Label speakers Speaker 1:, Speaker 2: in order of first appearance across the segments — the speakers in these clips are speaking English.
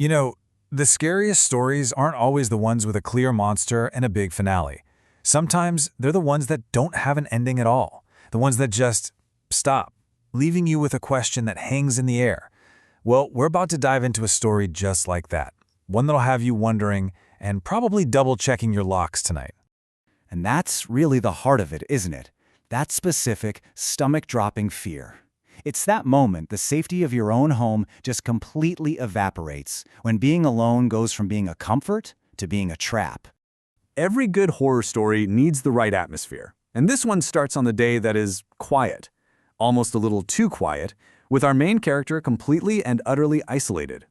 Speaker 1: You know, the scariest stories aren't always the ones with a clear monster and a big finale. Sometimes they're the ones that don't have an ending at all, the ones that just stop, leaving you with a question that hangs in the air. Well, we're about to dive into a story just like that, one that'll have you wondering and probably double-checking your locks tonight.
Speaker 2: And that's really the heart of it, isn't it? That specific, stomach-dropping fear. It's that moment the safety of your own home just completely evaporates, when being alone goes from being a comfort to being a trap.
Speaker 3: Every good horror story needs the right atmosphere, and this one starts on the day that is quiet, almost a little too quiet, with our main character completely and utterly isolated.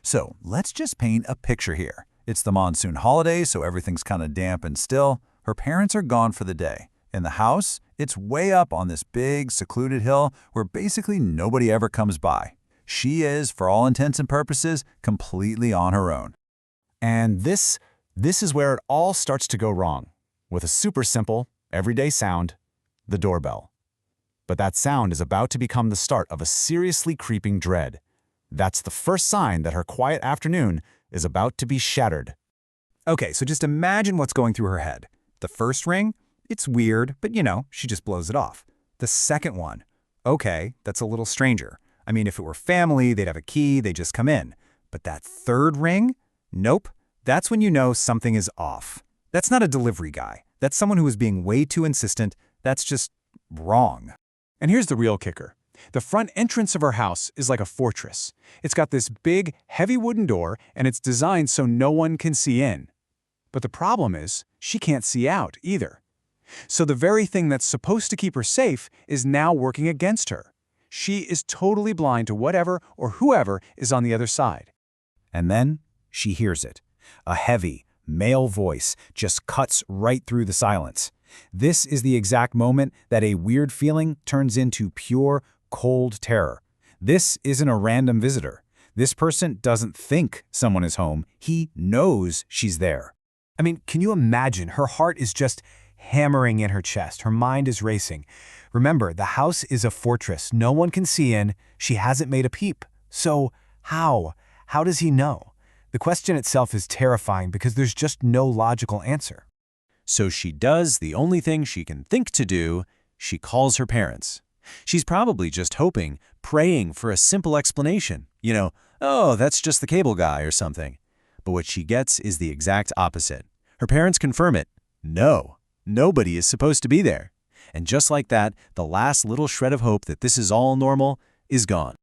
Speaker 1: So, let's just paint a picture here. It's the monsoon holiday, so everything's kind of damp and still. Her parents are gone for the day. In the house, it's way up on this big, secluded hill where basically nobody ever comes by. She is, for all intents and purposes, completely on her own.
Speaker 2: And this is where it all starts to go wrong, with a super simple, everyday sound, the doorbell. But that sound is about to become the start of a seriously creeping dread. That's the first sign that her quiet afternoon is about to be shattered.
Speaker 4: Okay, so just imagine what's going through her head. The first ring? It's weird, but she just blows it off. The second one? Okay, that's a little stranger. I mean, if it were family, they'd have a key, they just come in. But that third ring? Nope. That's when you know something is off. That's not a delivery guy. That's someone who is being way too insistent. That's just wrong.
Speaker 5: And here's the real kicker. The front entrance of her house is like a fortress. It's got this big, heavy wooden door, and it's designed so no one can see in. But the problem is, she can't see out either. So the very thing that's supposed to keep her safe is now working against her. She is totally blind to whatever or whoever is on the other side.
Speaker 2: And then she hears it. A heavy, male voice just cuts right through the silence. This is the exact moment that a weird feeling turns into pure, cold terror. This isn't a random visitor. This person doesn't think someone is home. He knows she's there.
Speaker 4: I mean, can you imagine? Her heart is just hammering in her chest. Her mind is racing. Remember, the house is a fortress. No one can see in. She hasn't made a peep. So how? How does he know? The question itself is terrifying because there's just no logical answer.
Speaker 6: So she does the only thing she can think to do. She calls her parents. She's probably just hoping, praying for a simple explanation. Oh, that's just the cable guy or something. But what she gets is the exact opposite. Her parents confirm it. No, nobody is supposed to be there. And just like that, the last little shred of hope that this is all normal is gone.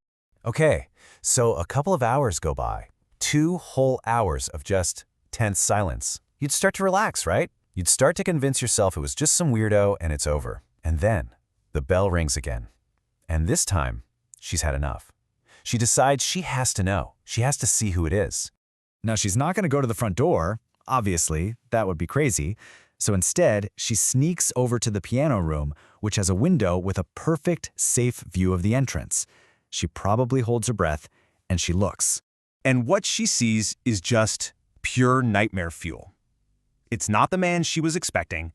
Speaker 1: Okay, so a couple of hours go by. 2 whole hours of just tense silence. You'd start to relax, right? You'd start to convince yourself it was just some weirdo and it's over. And then the bell rings again. And this time, she's had enough. She decides she has to know. She has to see who it is. Now, she's not going to go to the front door. Obviously, that would be crazy. So instead, she sneaks over to the piano room, which has a window with a perfect, safe view of the entrance. She probably holds her breath, and she looks.
Speaker 4: And what she sees is just pure nightmare fuel. It's not the man she was expecting.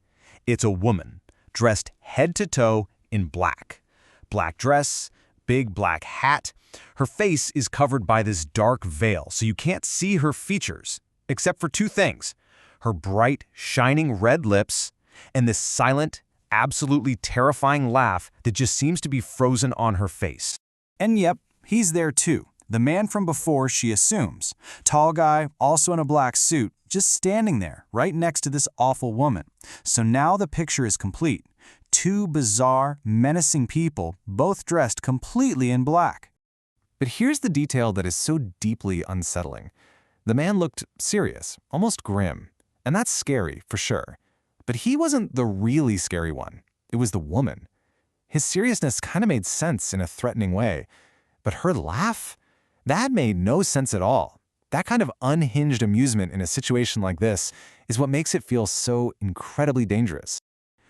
Speaker 4: It's a woman, dressed head to toe in black. Black dress, big black hat. Her face is covered by this dark veil, so you can't see her features, except for 2 things: her bright, shining red lips and this silent, absolutely terrifying laugh that just seems to be frozen on her face. And yep, he's there too. The man from before, she assumes. Tall guy, also in a black suit, just standing there, right next to this awful woman. So now the picture is complete. 2 bizarre, menacing people, both dressed completely in black. But here's the detail that is so deeply unsettling. The man looked serious, almost grim. And that's scary, for sure. But he wasn't the really scary one. It was the woman. His seriousness kind of made sense in a threatening way. But her laugh? That made no sense at all. That kind of unhinged amusement in a situation like this is what makes it feel so incredibly dangerous.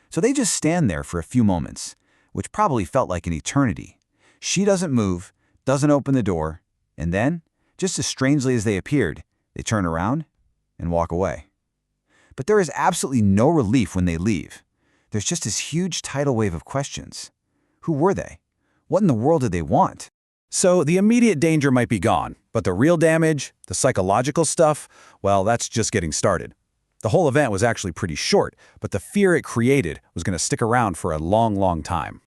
Speaker 4: So they just stand there for a few moments, which probably felt like an eternity. She doesn't move, doesn't open the door, and then, just as strangely as they appeared, they turn around and walk away. But there is absolutely no relief when they leave. There's just this huge tidal wave of questions. Who were they? What in the world did they want?
Speaker 2: So the immediate danger might be gone, but the real damage, the psychological stuff, well, that's just getting started. The whole event was actually pretty short, but the fear it created was going to stick around for a long, long time.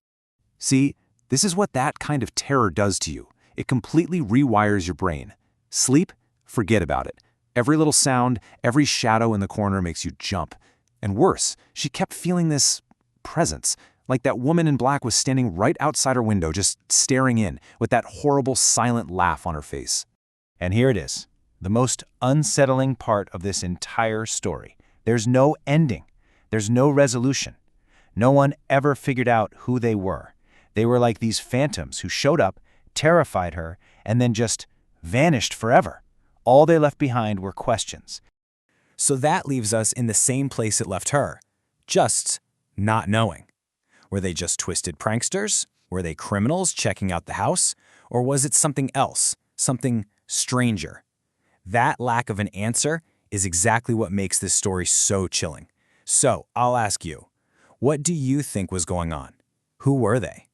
Speaker 6: See, this is what that kind of terror does to you. It completely rewires your brain. Sleep? Forget about it. Every little sound, every shadow in the corner makes you jump. And worse, she kept feeling this presence, like that woman in black was standing right outside her window, just staring in, with that horrible silent laugh on her face.
Speaker 1: And here it is, the most unsettling part of this entire story. There's no ending. There's no resolution. No one ever figured out who they were. They were like these phantoms who showed up, terrified her, and then just vanished forever. All they left behind were questions.
Speaker 2: So that leaves us in the same place it left her, just not knowing. Were they just twisted pranksters? Were they criminals checking out the house? Or was it something else, something stranger? That lack of an answer is exactly what makes this story so chilling. So I'll ask you, what do you think was going on? Who were they?